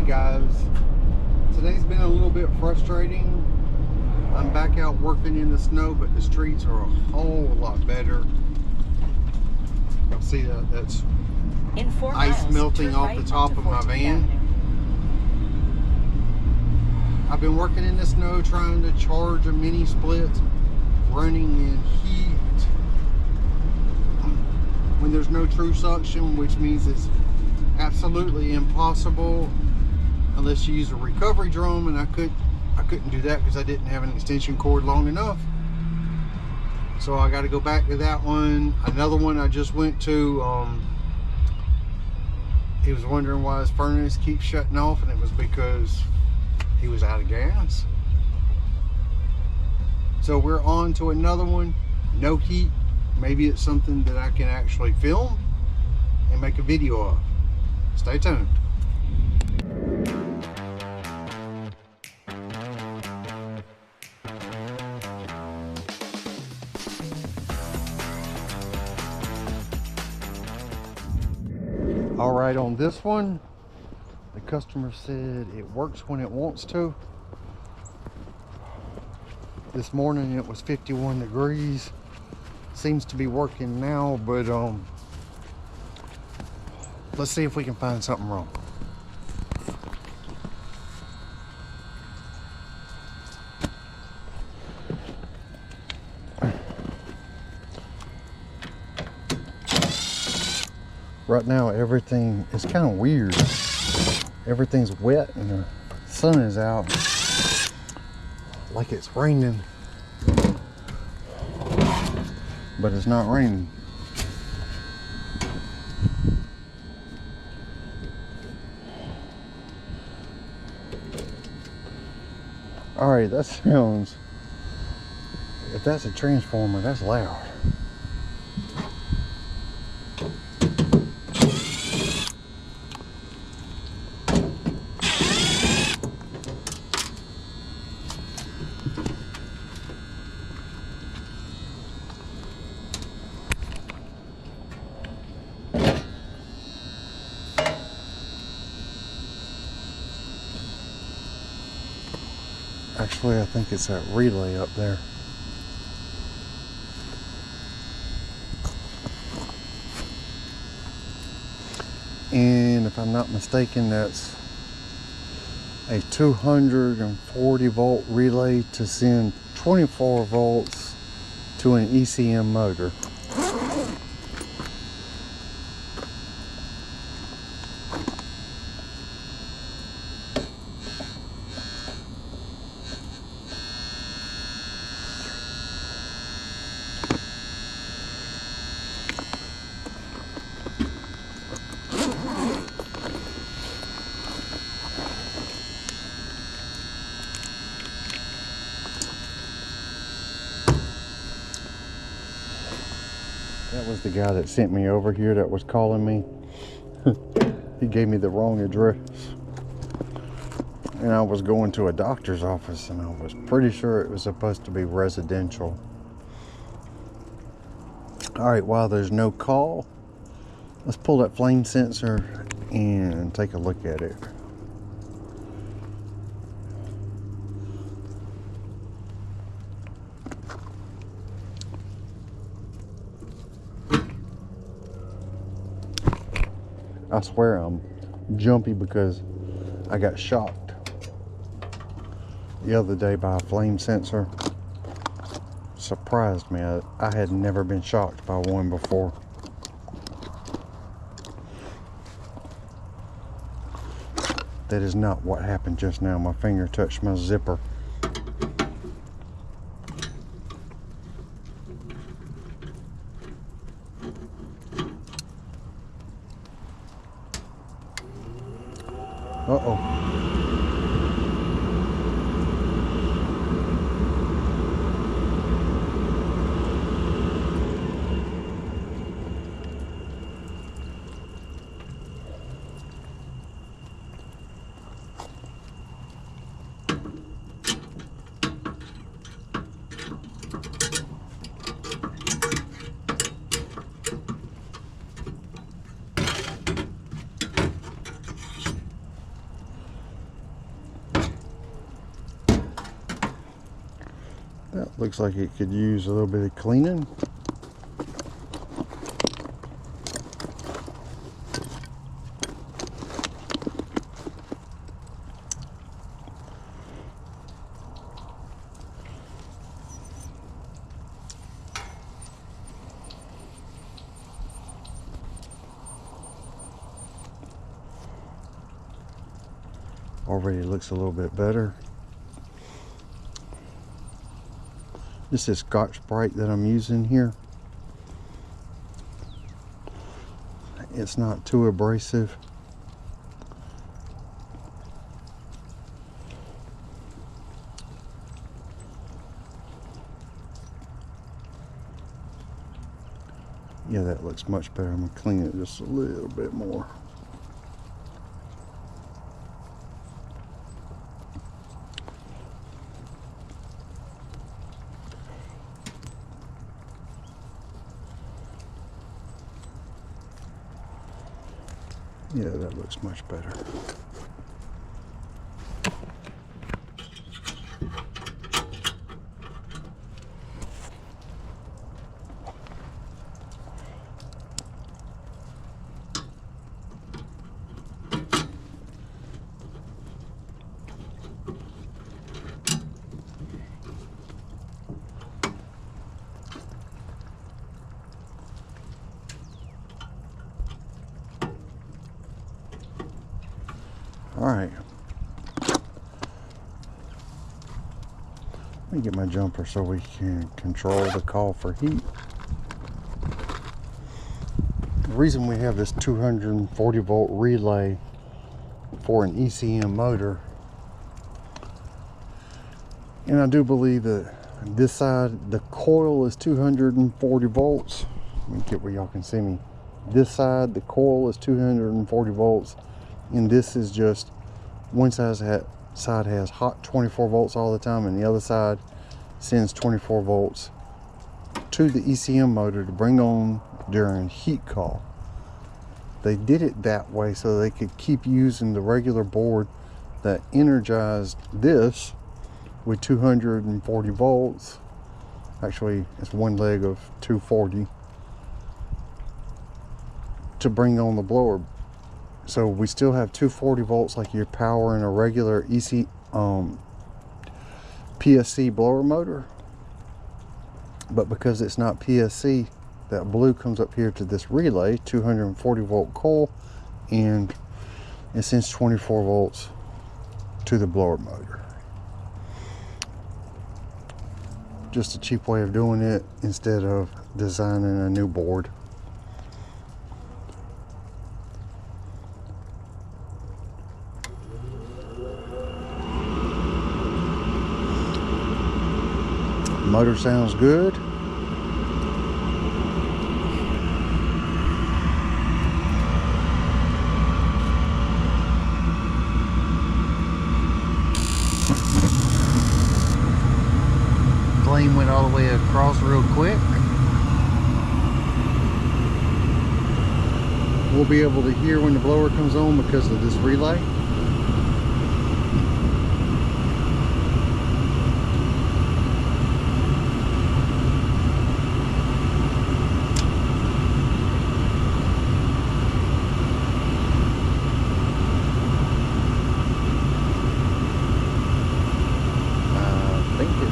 guys, today's been a little bit frustrating. I'm back out working in the snow, but the streets are a whole lot better. You'll see that's ice melting off the top of my van. I've been working in the snow trying to charge a mini split, running in heat when there's no true suction, which means it's absolutely impossible unless you use a recovery drum, and I couldn't do that because I didn't have an extension cord long enough. So I got to go back to that one. Another one I just went to, he was wondering why his furnace keeps shutting off, and it was because he was out of gas. So we're on to another one. No heat. Maybe it's something that I can actually film and make a video of. Stay tuned. All right, on this one, the customer said it works when it wants to. This morning it was 51 degrees. Seems to be working now, but let's see if we can find something wrong. Right now everything is kind of weird. Everything's wet and the sun is out like it's raining, but it's not raining. All right, that sounds, if that's a transformer, that's loud. Actually, I think it's that relay up there. And if I'm not mistaken, that's a 240 volt relay to send 24 volts to an ECM motor. That was the guy that sent me over here that was calling me. He gave me the wrong address. And I was going to a doctor's office, and I was pretty sure it was supposed to be residential. All right, while there's no call, let's pull that flame sensor and take a look at it. I swear I'm jumpy because I got shocked the other day by a flame sensor. Surprised me. I had never been shocked by one before. That is not what happened just now. My finger touched my zipper. Uh-oh. That looks like it could use a little bit of cleaning. Already looks a little bit better. This is Scotch-Brite that I'm using here. It's not too abrasive. Yeah, that looks much better. I'm gonna clean it just a little bit more. Yeah, that looks much better. All right, let me get my jumper so we can control the call for heat. The reason we have this 240 volt relay for an ECM motor, and I do believe that this side, the coil is 240 volts. Let me get where y'all can see me. This side, the coil is 240 volts. And this is just one side has hot 24 volts all the time, and the other side sends 24 volts to the ECM motor to bring on during heat call. They did it that way so they could keep using the regular board that energized this with 240 volts. Actually, it's one leg of 240 to bring on the blower. So we still have 240 volts like you're powering a regular PSC blower motor. But because it's not PSC, that blue comes up here to this relay, 240 volt coil, and it sends 24 volts to the blower motor. Just a cheap way of doing it instead of designing a new board. Motor sounds good. Flame went all the way across real quick. We'll be able to hear when the blower comes on because of this relay.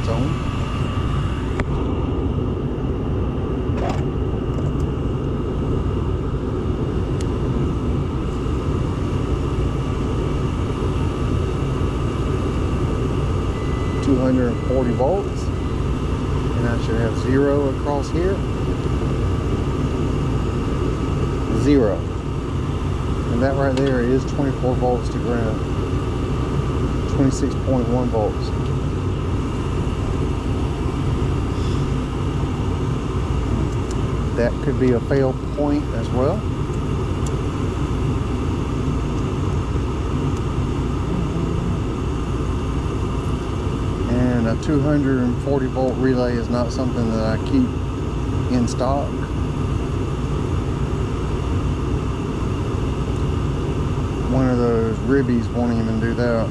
On. 240 volts, and I should have 0 across here. 0, and that right there is 24 volts to ground. 26.1 volts. That could be a fail point as well. And a 240 volt relay is not something that I keep in stock. One of those ribbies won't even do that.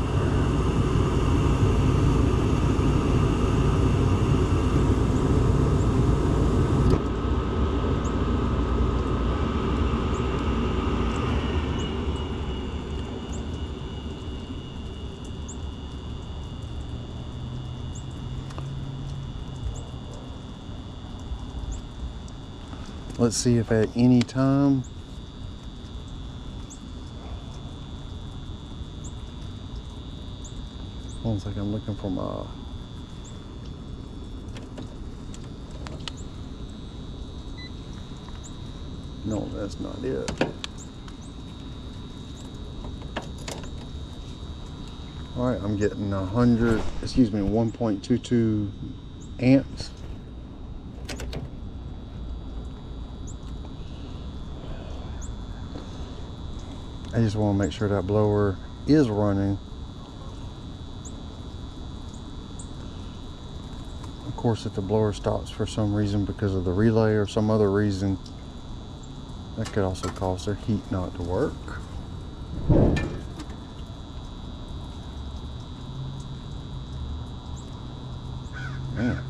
Let's see if at any time one second, I'm looking for my no, that's not it. All right, I'm getting 1.22 amps. I just want to make sure that blower is running. Of course, if the blower stops for some reason because of the relay or some other reason, that could also cause their heat not to work. Man.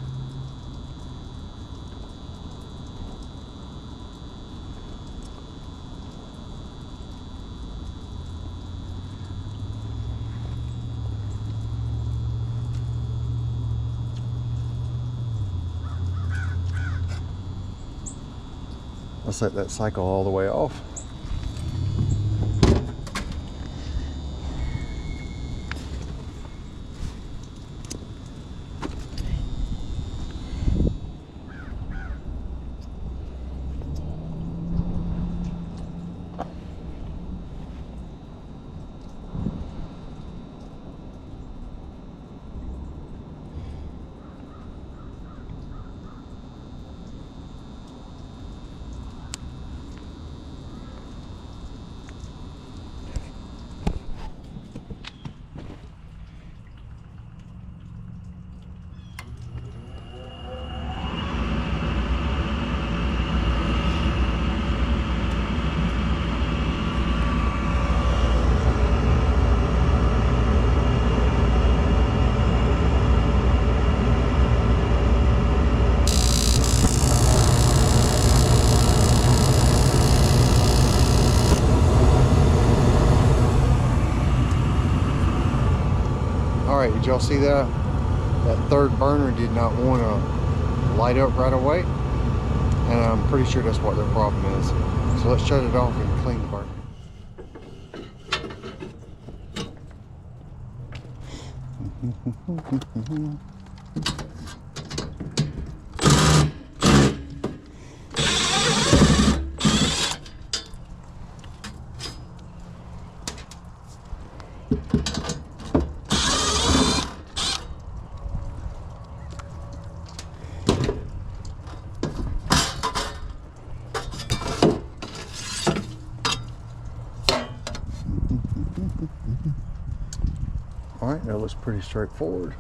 I'll set that cycle all the way off. Alright, did y'all see that? That third burner did not want to light up right away. And I'm pretty sure that's what their problem is. So let's shut it off and clean the burner. All right, that looks pretty straightforward.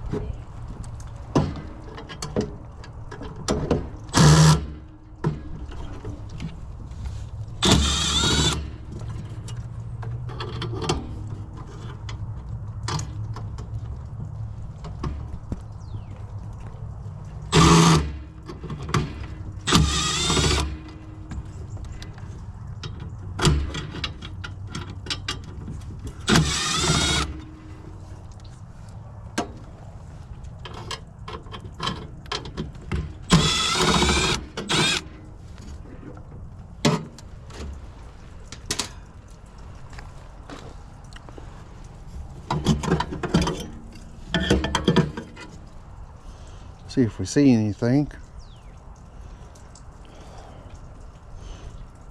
See if we see anything.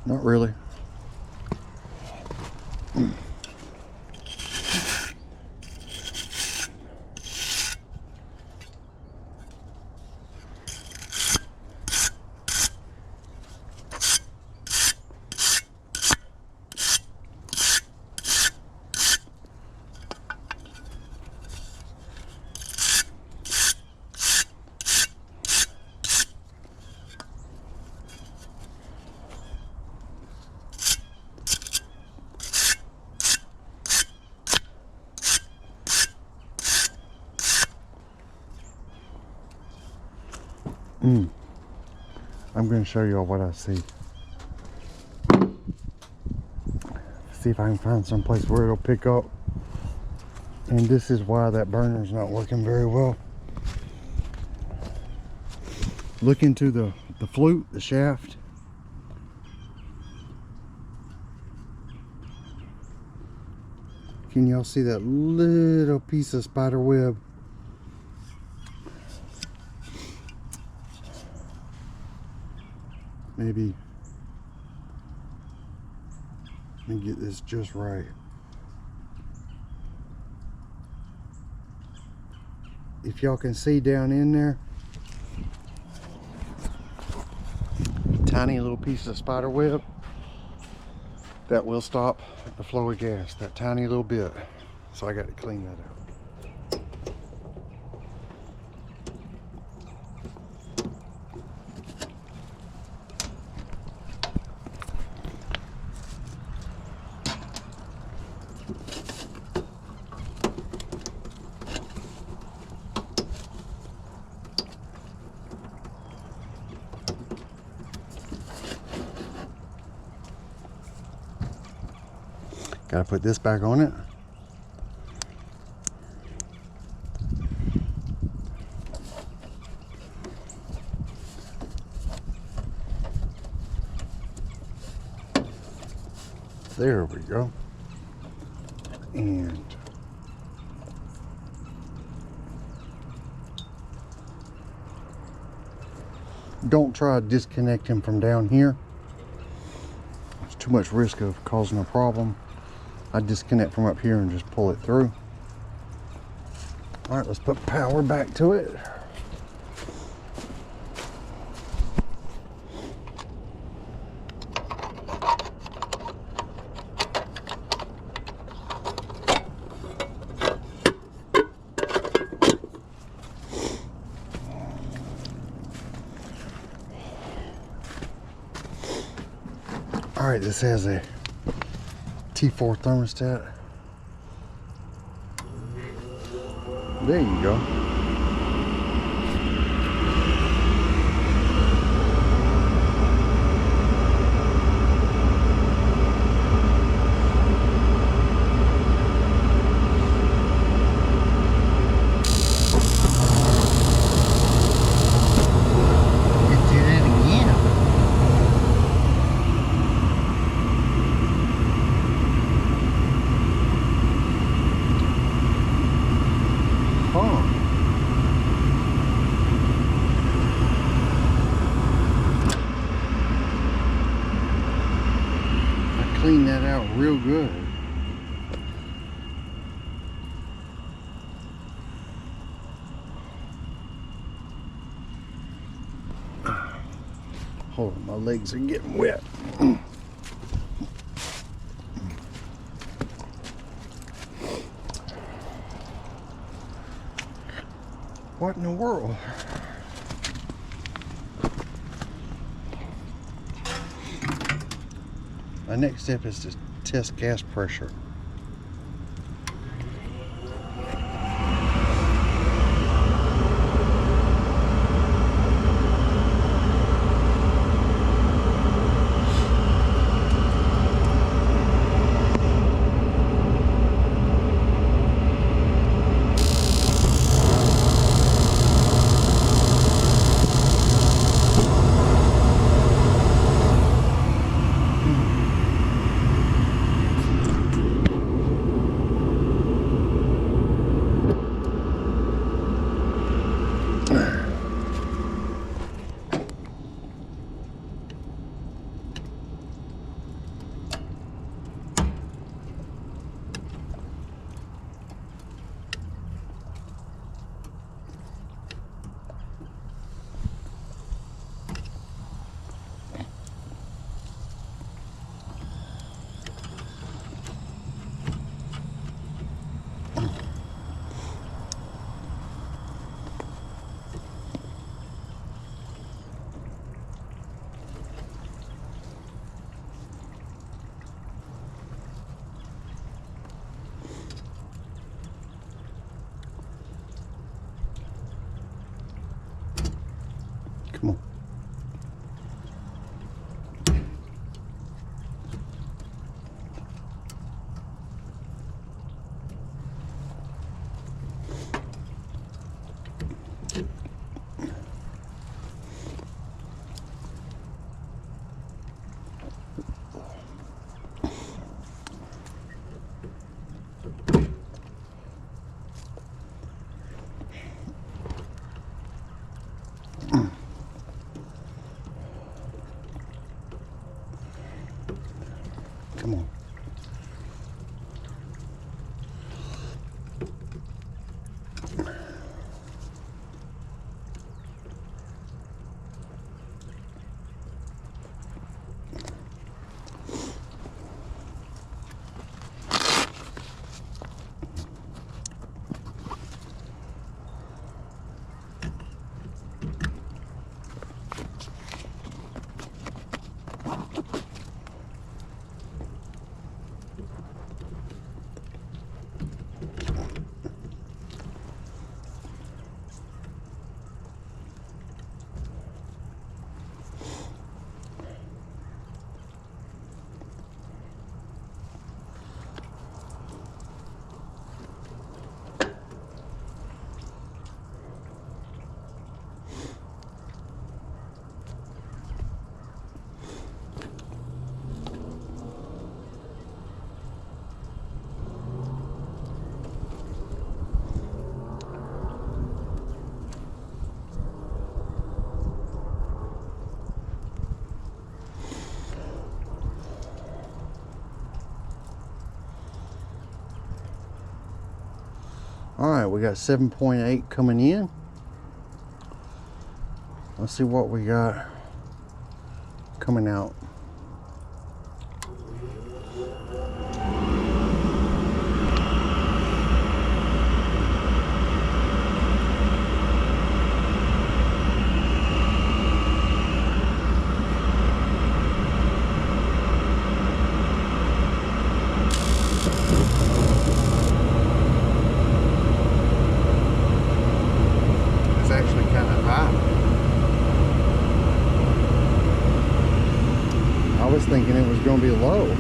Not really. I'm going to show you all what I see. See if I can find some place where it'll pick up. And this is why that burner is not working very well. Look into the flute, the shaft. Can y'all see that little piece of spider web? Maybe, let me get this just right. If y'all can see down in there, tiny little piece of spider web, that will stop the flow of gas, that tiny little bit. So I got to clean that out. Got to put this back on it. There we go. And don't try to disconnect him from down here. It's too much risk of causing a problem. I disconnect from up here and just pull it through. All right, let's put power back to it. All right, this has a T4 thermostat. There you go. Clean that out real good. Hold on, my legs are getting wet. What in the world? My next step is to test gas pressure. All right, we got 7.8 coming in. Let's see what we got coming out. It's actually kind of high. I was thinking it was going to be low.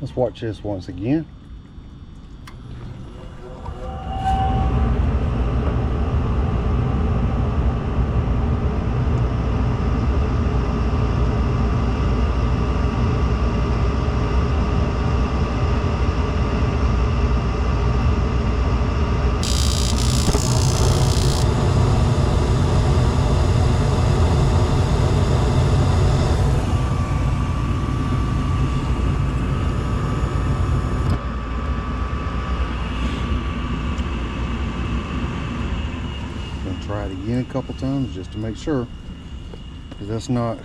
Let's watch this once again. Try it again a couple times just to make sure, because that's not,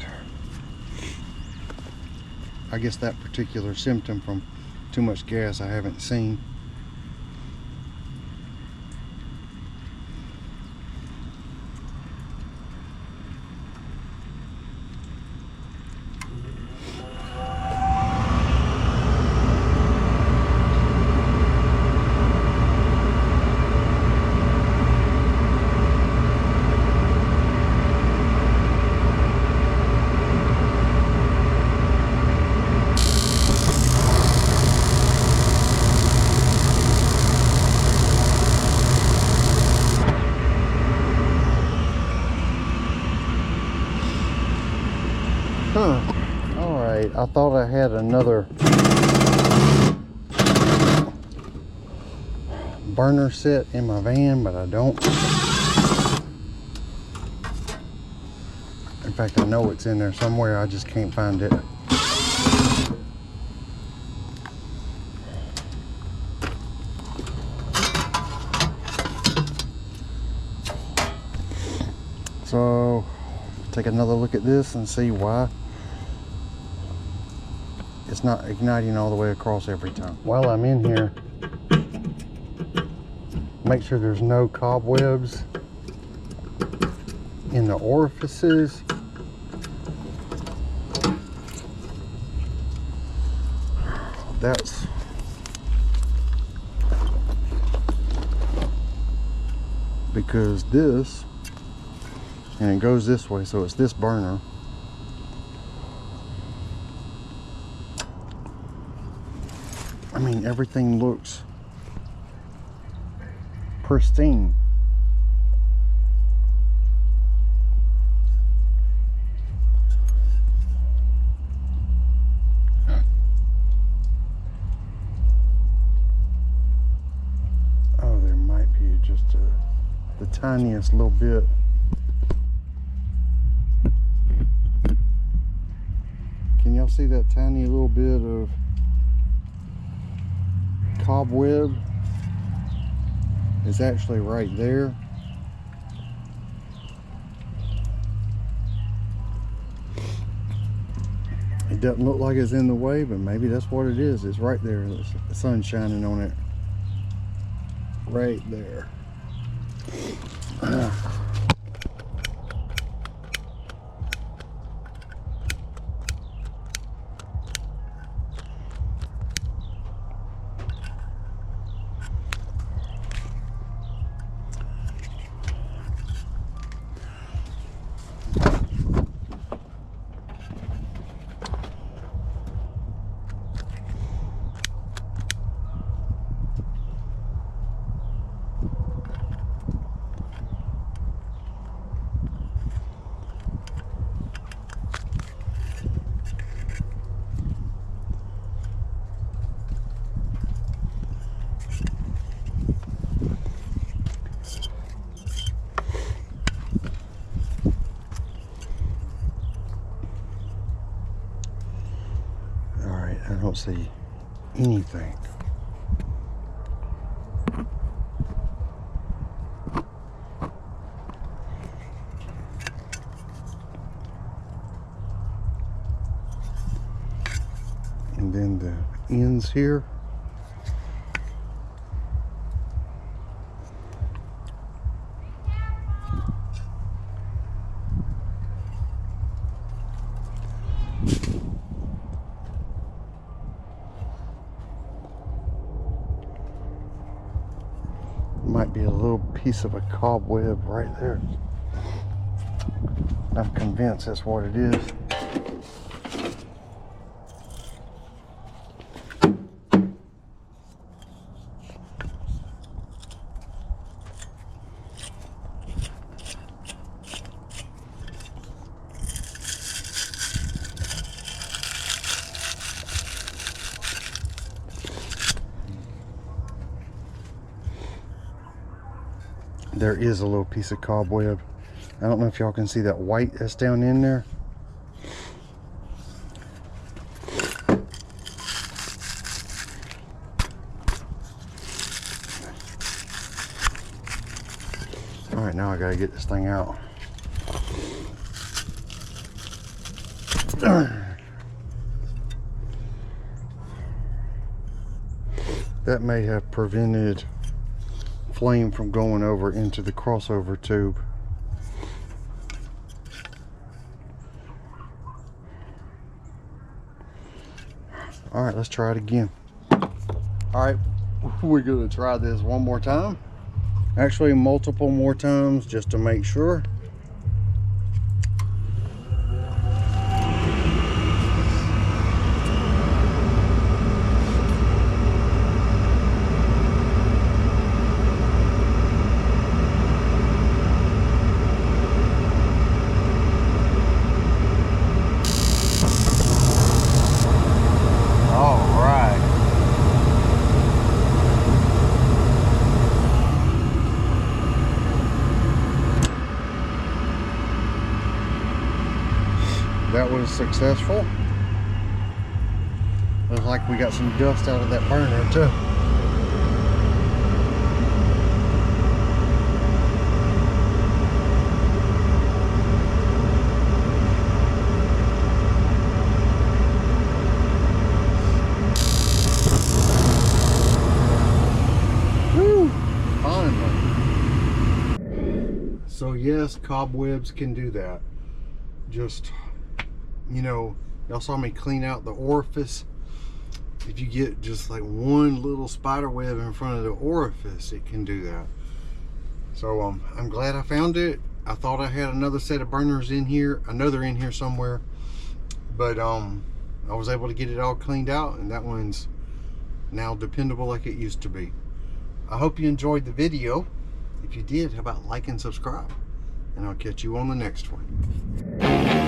I guess, that particular symptom from too much gas I haven't seen. Alright, I thought I had another burner set in my van, but I don't. In fact, I know it's in there somewhere, I just can't find it. So, take another look at this and see why it's not igniting all the way across every time. While I'm in here, make sure there's no cobwebs in the orifices. That's because this, and it goes this way, so it's this burner. I mean, everything looks pristine. Oh, there might be just the tiniest little bit. Can y'all see that tiny little bit of cobweb? It's actually right there. It doesn't look like it's in the way, but maybe that's what it is. It's right there. The sun's shining on it. Right there. I don't see anything. And then the ends here. Might be a little piece of a cobweb right there. I'm convinced that's what it is. There is a little piece of cobweb. I don't know if y'all can see that white that's down in there. All right, now I gotta get this thing out. That may have prevented flame from going over into the crossover tube. All right, let's try it again. All right, we're gonna try this one more time. Actually, multiple more times just to make sure. that was successful. Looks like we got some dust out of that burner too. Woo! Finally. So yes, cobwebs can do that. Just, you know, y'all saw me clean out the orifice. If you get just like one little spider web in front of the orifice, it can do that. So I'm glad I found it. I thought I had another set of burners in here, another in here somewhere, but I was able to get it all cleaned out, and that one's now dependable like it used to be. I hope you enjoyed the video. If you did, how about like and subscribe, and I'll catch you on the next one.